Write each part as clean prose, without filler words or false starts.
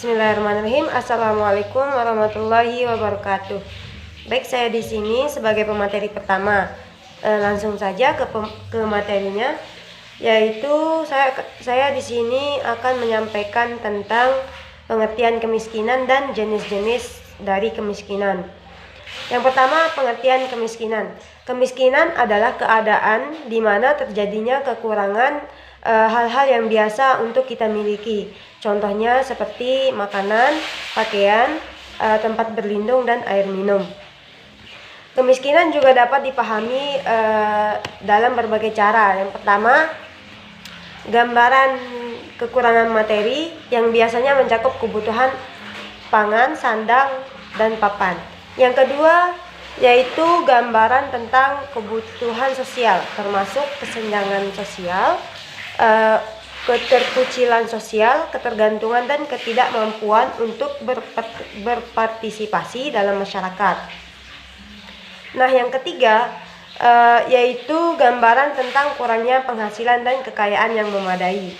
Bismillahirrahmanirrahim. Assalamualaikum warahmatullahi wabarakatuh. Baik, saya di sini sebagai pemateri pertama. Langsung saja ke materinya, yaitu saya di sini akan menyampaikan tentang pengertian kemiskinan dan jenis-jenis dari kemiskinan. Yang pertama, pengertian kemiskinan. Kemiskinan adalah keadaan di mana terjadinya kekurangan hal-hal yang biasa untuk kita miliki. Contohnya seperti makanan, pakaian, tempat berlindung, dan air minum. Kemiskinan juga dapat dipahami dalam berbagai cara. Yang pertama, gambaran kekurangan materi yang biasanya mencakup kebutuhan pangan, sandang, dan papan. Yang kedua, yaitu gambaran tentang kebutuhan sosial, termasuk kesenjangan sosial, keterkucilan sosial, ketergantungan, dan ketidakmampuan untuk berpartisipasi dalam masyarakat. Nah, yang ketiga, yaitu gambaran tentang kurangnya penghasilan dan kekayaan yang memadai.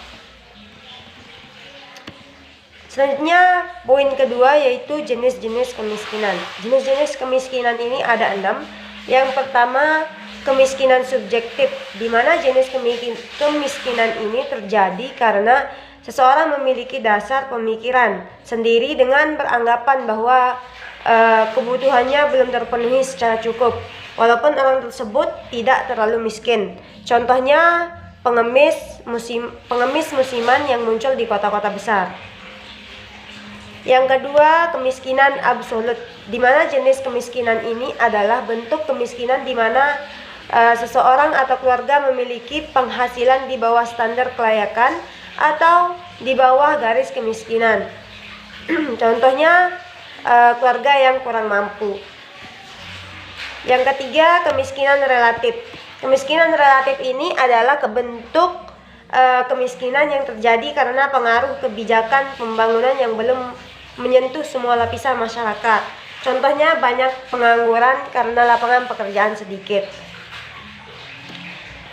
Selanjutnya, poin kedua yaitu jenis-jenis kemiskinan. Jenis-jenis kemiskinan ini ada 6. Yang pertama, kemiskinan subjektif, di mana jenis kemiskinan ini terjadi karena seseorang memiliki dasar pemikiran sendiri dengan beranggapan bahwa kebutuhannya belum terpenuhi secara cukup, walaupun orang tersebut tidak terlalu miskin. Contohnya, pengemis musiman yang muncul di kota-kota besar. Yang kedua, kemiskinan absolut, di mana jenis kemiskinan ini adalah bentuk kemiskinan di mana seseorang atau keluarga memiliki penghasilan di bawah standar kelayakan atau di bawah garis kemiskinan. Contohnya, keluarga yang kurang mampu. Yang ketiga, kemiskinan relatif. Kemiskinan relatif ini adalah bentuk kemiskinan yang terjadi karena pengaruh kebijakan pembangunan yang belum menyentuh semua lapisan masyarakat. Contohnya, banyak pengangguran karena lapangan pekerjaan sedikit.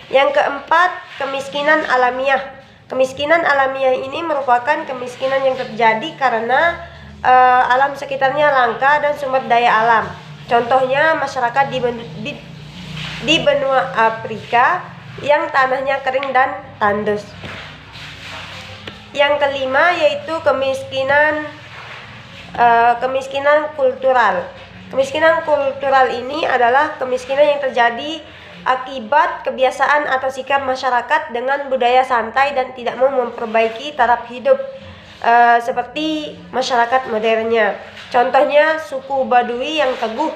Yang keempat, kemiskinan alamiah. Kemiskinan alamiah ini merupakan kemiskinan yang terjadi karena alam sekitarnya langka dan sumber daya alam. Contohnya, masyarakat di benua Afrika yang tanahnya kering dan tandus. Yang kelima, yaitu kemiskinan kultural. Kemiskinan kultural ini adalah kemiskinan yang terjadi akibat kebiasaan atau sikap masyarakat dengan budaya santai dan tidak mau memperbaiki taraf hidup seperti masyarakat modernnya. Contohnya, suku Badui yang teguh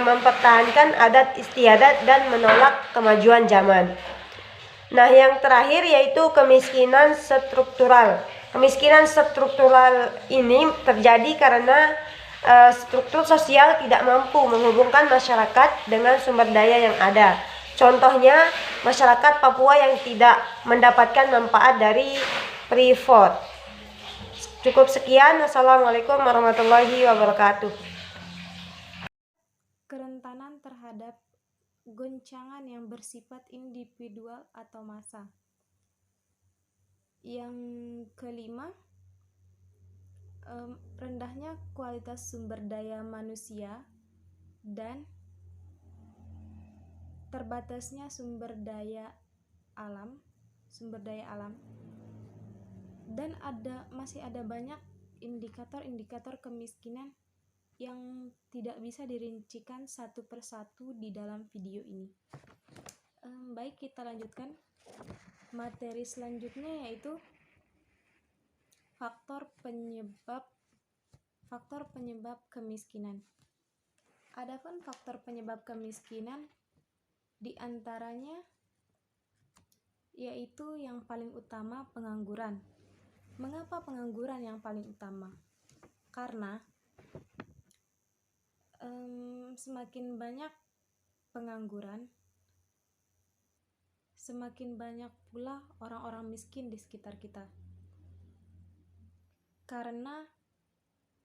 mempertahankan adat istiadat dan menolak kemajuan zaman. Nah, yang terakhir yaitu kemiskinan struktural. Kemiskinan struktural ini terjadi karena struktur sosial tidak mampu menghubungkan masyarakat dengan sumber daya yang ada. Contohnya, masyarakat Papua yang tidak mendapatkan manfaat dari freeport. Cukup sekian. Wassalamualaikum warahmatullahi wabarakatuh. Kerentanan terhadap goncangan yang bersifat individual atau massa. Yang kelima, rendahnya kualitas sumber daya manusia dan terbatasnya sumber daya alam, dan masih ada banyak indikator-indikator kemiskinan yang tidak bisa dirincikan satu persatu di dalam video ini. Baik, kita lanjutkan. Materi selanjutnya yaitu faktor penyebab kemiskinan. Adapun faktor penyebab kemiskinan diantaranya yaitu yang paling utama pengangguran. Mengapa pengangguran yang paling utama? Karena semakin banyak pengangguran, semakin banyak pula orang-orang miskin di sekitar kita. Karena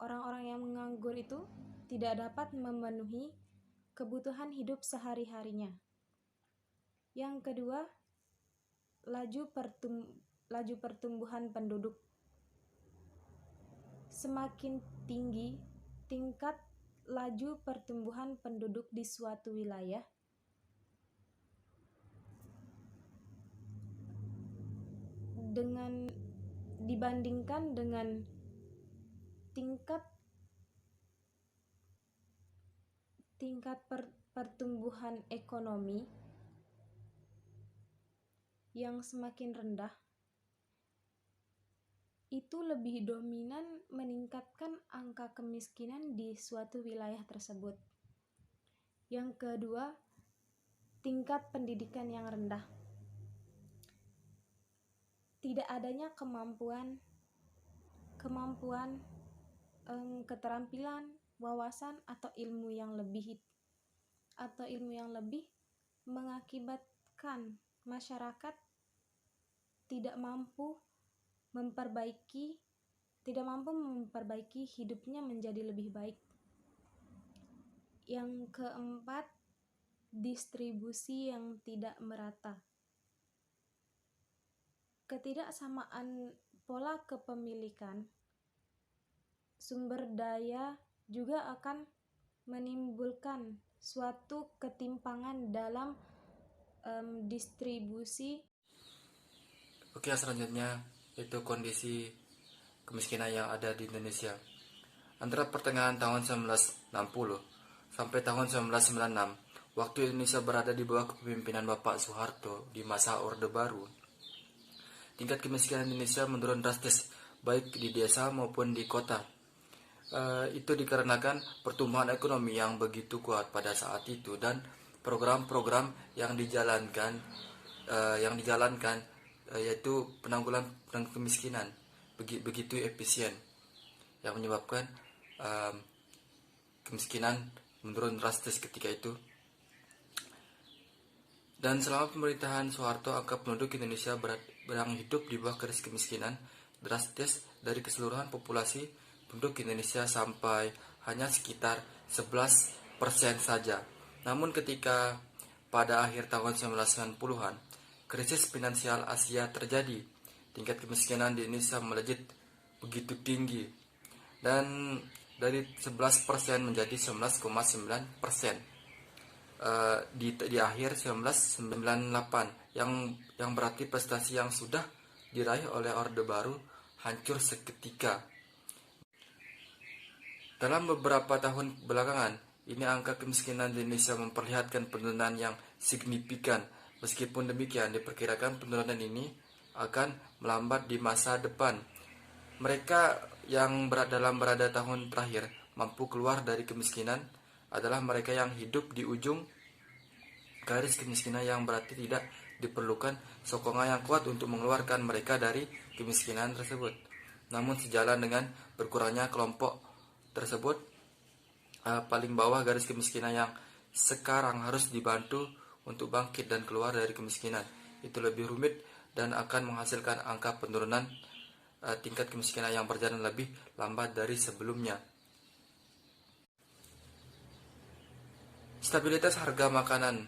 orang-orang yang menganggur itu tidak dapat memenuhi kebutuhan hidup sehari-harinya. Yang kedua, laju pertumbuhan penduduk. semakin tinggi tingkat laju pertumbuhan penduduk di suatu wilayah, dibandingkan dengan tingkat pertumbuhan ekonomi yang semakin rendah, itu lebih dominan meningkatkan angka kemiskinan di suatu wilayah tersebut. Yang kedua, tingkat pendidikan yang rendah. Tidak adanya kemampuan, keterampilan, wawasan atau ilmu yang lebih mengakibatkan masyarakat tidak mampu memperbaiki hidupnya menjadi lebih baik. Yang keempat, distribusi yang tidak merata. Ketidaksamaan pola kepemilikan sumber daya juga akan menimbulkan suatu ketimpangan dalam distribusi. Oke, selanjutnya itu kondisi kemiskinan yang ada di Indonesia. Antara pertengahan tahun 1960 sampai tahun 1996, waktu Indonesia berada di bawah kepemimpinan Bapak Soeharto di masa Orde Baru, tingkat kemiskinan Indonesia menurun drastis, baik di desa maupun di kota. Itu dikarenakan pertumbuhan ekonomi yang begitu kuat pada saat itu dan program-program yang dijalankan yaitu penanggulangan kemiskinan begitu efisien, yang menyebabkan kemiskinan menurun drastis ketika itu. Dan selama pemerintahan Soeharto, angka penduduk Indonesia yang hidup di bawah garis kemiskinan drastis dari keseluruhan populasi penduduk Indonesia sampai hanya sekitar 11% saja. Namun ketika pada akhir tahun 1990-an, krisis finansial Asia terjadi, tingkat kemiskinan di Indonesia melejit begitu tinggi dan dari 11% menjadi 11,9% di akhir 1998, yang berarti prestasi yang sudah diraih oleh Orde Baru hancur seketika. Dalam beberapa tahun belakangan ini, angka kemiskinan di Indonesia memperlihatkan penurunan yang signifikan. Meskipun demikian, diperkirakan penurunan ini akan melambat di masa depan. Mereka yang berada tahun terakhir mampu keluar dari kemiskinan adalah mereka yang hidup di ujung garis kemiskinan, yang berarti tidak diperlukan sokongan yang kuat untuk mengeluarkan mereka dari kemiskinan tersebut. Namun sejalan dengan berkurangnya kelompok tersebut, paling bawah garis kemiskinan yang sekarang harus dibantu untuk bangkit dan keluar dari kemiskinan, itu lebih rumit dan akan menghasilkan angka penurunan tingkat kemiskinan yang berjalan lebih lambat dari sebelumnya. Stabilitas harga makanan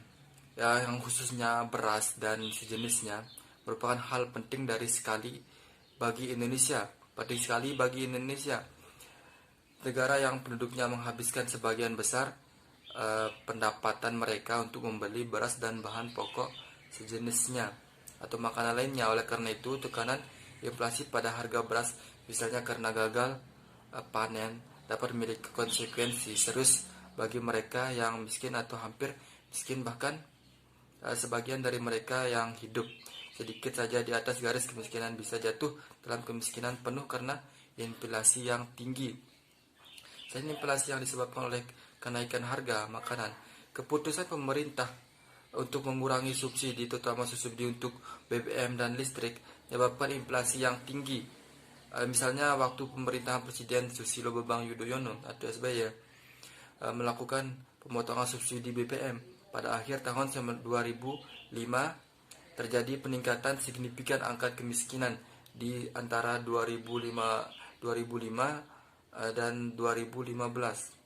yang khususnya beras dan sejenisnya merupakan hal penting bagi Indonesia. Negara yang penduduknya menghabiskan sebagian besar pendapatan mereka untuk membeli beras dan bahan pokok sejenisnya atau makanan lainnya. Oleh karena itu, tekanan inflasi pada harga beras, misalnya karena gagal panen, dapat memiliki konsekuensi serius bagi mereka yang miskin atau hampir miskin, bahkan sebagian dari mereka yang hidup sedikit saja di atas garis kemiskinan bisa jatuh dalam kemiskinan penuh karena inflasi yang tinggi. Selain inflasi yang disebabkan oleh kenaikan harga makanan, keputusan pemerintah untuk mengurangi subsidi, terutama subsidi untuk BBM dan listrik, menyebabkan inflasi yang tinggi. Misalnya waktu pemerintahan Presiden Susilo Bambang Yudhoyono atau SBY melakukan pemotongan subsidi BBM pada akhir tahun 2005, terjadi peningkatan signifikan angka kemiskinan di antara 2005 dan 2015.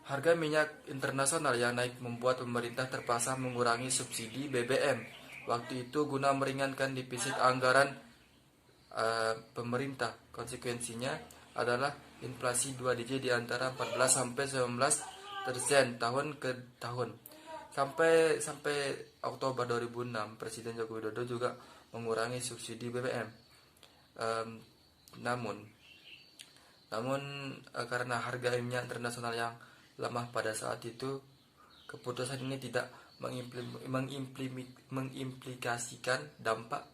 Harga minyak internasional yang naik membuat pemerintah terpaksa mengurangi subsidi BBM. Waktu itu guna meringankan defisit anggaran pemerintah. Konsekuensinya adalah inflasi 2 digit di antara 14 sampai 19% tahun ke tahun. Sampai Oktober 2006, Presiden Joko Widodo juga mengurangi subsidi BBM. Namun karena harga minyak internasional yang lemah pada saat itu, keputusan ini tidak mengimplikasikan dampak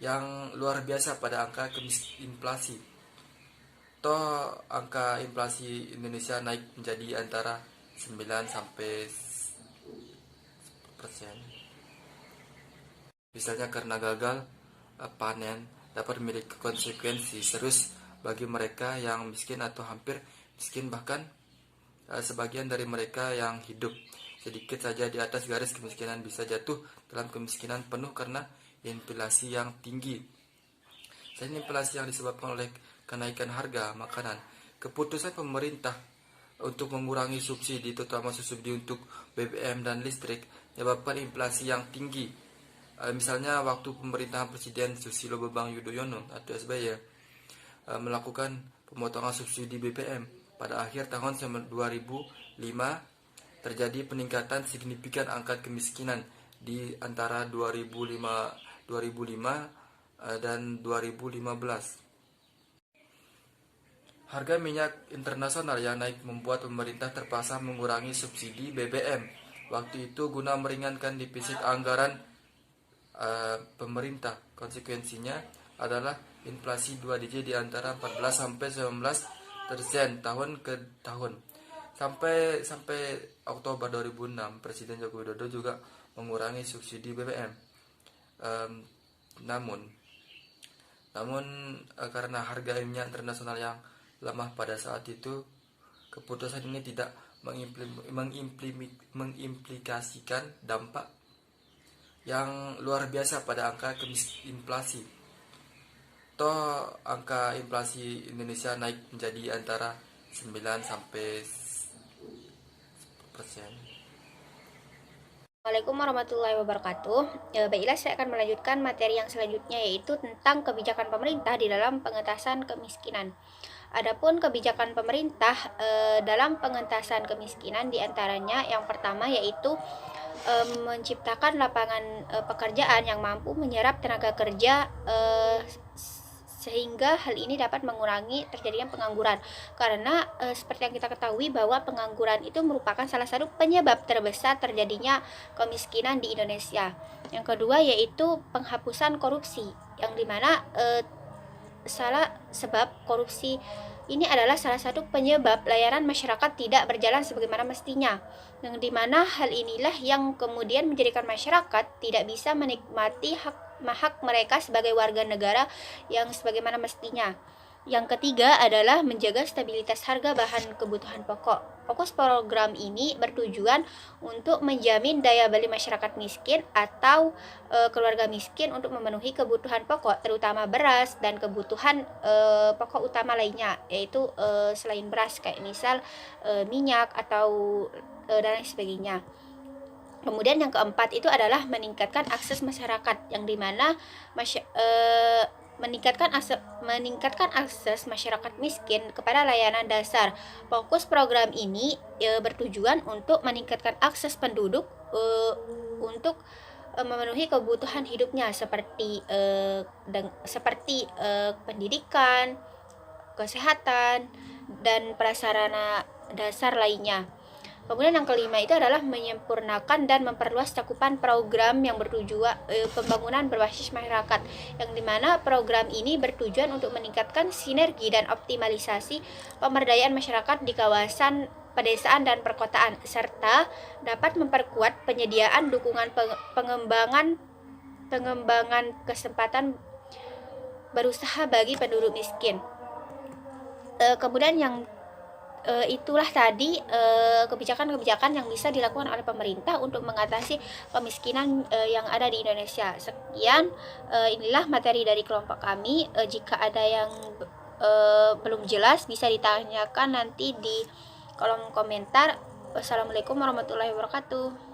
yang luar biasa pada angka inflasi. Toh angka inflasi Indonesia naik menjadi antara 9 sampai persen. Misalnya karena gagal panen dapat memiliki konsekuensi serius bagi mereka yang miskin atau hampir miskin, bahkan sebagian dari mereka yang hidup sedikit saja di atas garis kemiskinan bisa jatuh dalam kemiskinan penuh karena inflasi yang tinggi. Selain inflasi yang disebabkan oleh kenaikan harga makanan, keputusan pemerintah untuk mengurangi subsidi, terutama subsidi untuk BBM dan listrik, menyebabkan inflasi yang tinggi. Misalnya waktu pemerintahan Presiden Susilo Bambang Yudhoyono atau SBY melakukan pemotongan subsidi BBM pada akhir tahun 2005, terjadi peningkatan signifikan angka kemiskinan di antara 2005 dan 2015. Harga minyak internasional yang naik membuat pemerintah terpaksa mengurangi subsidi BBM. Waktu itu guna meringankan defisit anggaran pemerintah. Konsekuensinya adalah inflasi 2 digit di antara 14 sampai 19% tahun ke tahun. Sampai Oktober 2006, Presiden Joko Widodo juga mengurangi subsidi BBM. Namun karena harga minyak internasional yang lemah pada saat itu, keputusan ini tidak mengimplikasikan dampak yang luar biasa pada angka inflasi. Toh angka inflasi Indonesia naik menjadi antara 9 sampai persen. Assalamualaikum warahmatullahi wabarakatuh. Baiklah, saya akan melanjutkan materi yang selanjutnya, yaitu tentang kebijakan pemerintah di dalam pengentasan kemiskinan. Adapun kebijakan pemerintah dalam pengentasan kemiskinan diantaranya yang pertama yaitu menciptakan lapangan pekerjaan yang mampu menyerap tenaga kerja sehingga hal ini dapat mengurangi terjadinya pengangguran, karena seperti yang kita ketahui bahwa pengangguran itu merupakan salah satu penyebab terbesar terjadinya kemiskinan di Indonesia. Yang kedua yaitu penghapusan korupsi, yang dimana sebab korupsi ini adalah salah satu penyebab layanan masyarakat tidak berjalan sebagaimana mestinya, yang dimana hal inilah yang kemudian menjadikan masyarakat tidak bisa menikmati hak mereka sebagai warga negara yang sebagaimana mestinya. Yang ketiga adalah menjaga stabilitas harga bahan kebutuhan pokok. Fokus program ini bertujuan untuk menjamin daya beli masyarakat miskin atau keluarga miskin untuk memenuhi kebutuhan pokok, terutama beras dan kebutuhan pokok utama lainnya, yaitu selain beras kayak misal minyak atau dan lain sebagainya. Kemudian yang keempat itu adalah meningkatkan akses masyarakat, yang dimana meningkatkan akses masyarakat miskin kepada layanan dasar. Fokus program ini bertujuan untuk meningkatkan akses penduduk untuk memenuhi kebutuhan hidupnya seperti pendidikan, kesehatan, dan prasarana dasar lainnya. Kemudian yang kelima itu adalah menyempurnakan dan memperluas cakupan program yang bertujuan pembangunan berbasis masyarakat, yang dimana program ini bertujuan untuk meningkatkan sinergi dan optimalisasi pemberdayaan masyarakat di kawasan pedesaan dan perkotaan, serta dapat memperkuat penyediaan dukungan pengembangan kesempatan berusaha bagi penduduk miskin. Kemudian yang itulah tadi kebijakan-kebijakan yang bisa dilakukan oleh pemerintah untuk mengatasi kemiskinan yang ada di Indonesia. Sekian, inilah materi dari kelompok kami. Jika ada yang belum jelas bisa ditanyakan nanti di kolom komentar. Wassalamualaikum warahmatullahi wabarakatuh.